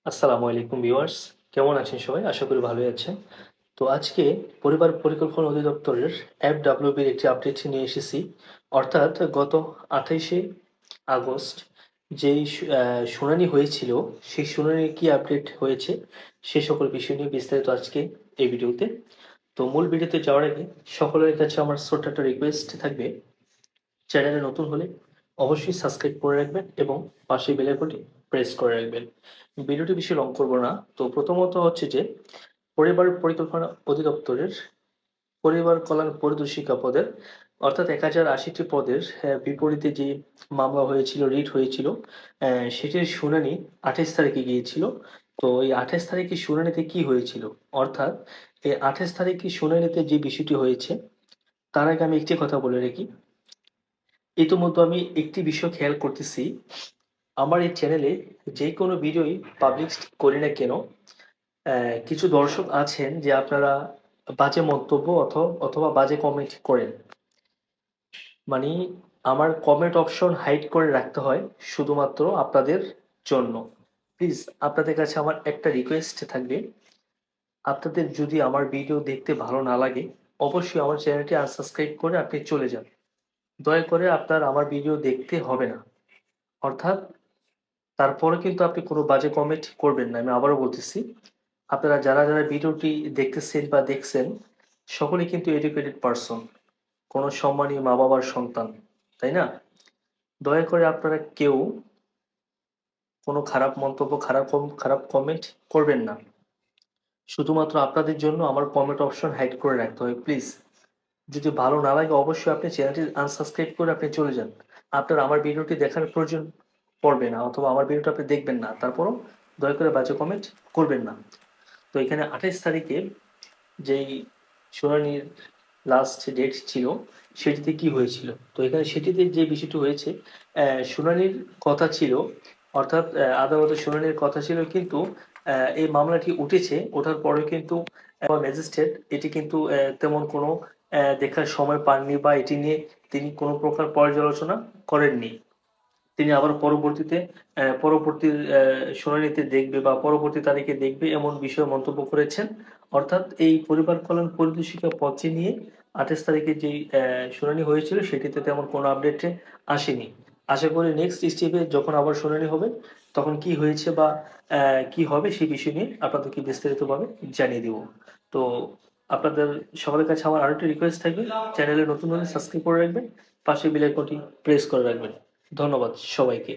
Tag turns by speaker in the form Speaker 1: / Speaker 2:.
Speaker 1: আসসালামু আলাইকুম ভিউয়ার্স, কেমন আছেন সবাই? আশা করি ভালোই আছেন। তো আজকে পরিবার পরিকল্পনা অধিদপ্তরের এফডব্লিউবির একটি আপডেট নিয়ে এসেছি। অর্থাৎ গত ২৮শে আগস্ট যেই শুনানি হয়েছিল, সেই শুনানির কি আপডেট হয়েছে সে সকল বিষয় নিয়ে বিস্তারিত আজকে এই ভিডিওতে। তো মূল ভিডিওতে যাওয়ার আগে সকলের কাছে আমার ছোট্ট একটা রিকোয়েস্ট থাকবে, চ্যানেলে নতুন হলে অবশ্যই সাবস্ক্রাইব করে রাখবেন এবং পাশে বেল আইকনটি প্রেস করে রাখবেন। ভিডিওটি বেশি লং করব না। তো প্রথমত হচ্ছে যে পরিবার পরিকল্পনা অধিদপ্তরের পরিবার কল্যাণ পরিদর্শিকা পদের অর্থাৎ ১০৮০টি পদের বিপরীতে যে মামলা হয়েছিল, রিট হয়েছিল, সেটির শুনানি ২৮ তারিখে গিয়েছিল। তো এই ২৮ তারিখে শুনানিতে কি হয়েছিল? অর্থাৎ এই ২৮ তারিখে শুনানিতে যে বিষয়টি হয়েছে, তার আগে আমি একটি কথা বলে রাখি। ইতিমধ্যে আমি একটি বিষয় খেয়াল করতেছি, আমার এই চ্যানেলে যে কোনো ভিডিওই পাবলিশ করি না কেন, কিছু দর্শক আছেন যে আপনারা বাজে মন্তব্য অথবা বাজে কমেন্ট করেন। মানে আমার কমেন্ট অপশন হাইড করে রাখতে হয় শুধুমাত্র আপনাদের জন্য। প্লিজ আপনাদের কাছে আমার একটা রিকোয়েস্ট থাকবে, আপনাদের যদি আমার ভিডিও দেখতে ভালো না লাগে, অবশ্যই আমার চ্যানেলটি আনসাবস্ক্রাইব করে আপনি চলে যান। দয়া করে আপনার আমার ভিডিও দেখতে হবে না। অর্থাৎ তারপরে কিন্তু আপনি কোনো বাজে কমেন্ট করবেন না। আমি আবারও বলতেছি, আপনারা যারা ভিডিওটি দেখতেছেন বা দেখছেন, সকলেই কিন্তু এডুকেটেড পারসন। কোনো সম্মানী মা-বাবার সন্তান, তাই না? দয়া করে আপনারা কেউ কোনো খারাপ মন্তব্য, খারাপ কমেন্ট করবেন না। শুধুমাত্র আপনাদের জন্য আমার কমেন্ট অপশন হাইড করে রাখতে হয়। প্লিজ যদি ভালো না লাগে অবশ্যই আপনি চ্যানেলটি আনসাবস্ক্রাইব করে আপনি চলে যান। আপনার আমার ভিডিওটি দেখার প্রয়োজন পড়বে না অথবা আমার ভিডিওটা আপনি দেখবেন না। তারপরও দয়া করে বাজে কমেন্ট করবেন না। তো এখানে ২৮ তারিখে যেই শুনানির লাস্ট ডেট ছিল, সেটিতে কি হয়েছিল? তো এখানে সেটিতে যে বিষয়টি হয়েছে, শুনানির কথা ছিল, অর্থাৎ আদালতে শুনানির কথা ছিল, কিন্তু এই মামলাটি উঠেছে। ওঠার পরেও কিন্তু ম্যাজিস্ট্রেট এটি কিন্তু তেমন কোনো দেখার সময় পাননি বা এটি নিয়ে তিনি কোনো প্রকার পর্যালোচনা করেননি। তিনি আবার পরবর্তী শুনানিতে দেখবে বা পরবর্তী তারিখে দেখবে এমন বিষয়ে মন্তব্য করেছেন। অর্থাৎ এই পরিবার কল্যাণ পরিদর্শিকা পদটি নিয়ে ২৮ তারিখে যেই শুনানি হয়েছিল সেটিতে তেমন কোনো আপডেটে আসেনি। আশা করি নেক্সট স্টেপে যখন আবার শুনানি হবে তখন কি হয়েছে বা কি হবে সেই বিষয় নিয়ে আপনাদেরকে বিস্তারিতভাবে জানিয়ে দেব। তো আপনাদের সকলের কাছে আমার আরেকটি রিকোয়েস্ট থাকবে, চ্যানেলে নতুন হলে সাবস্ক্রাইব করে রাখবেন, পাশে বেল আইকনটি প্রেস করে রাখবেন। ধন্যবাদ সবাইকে।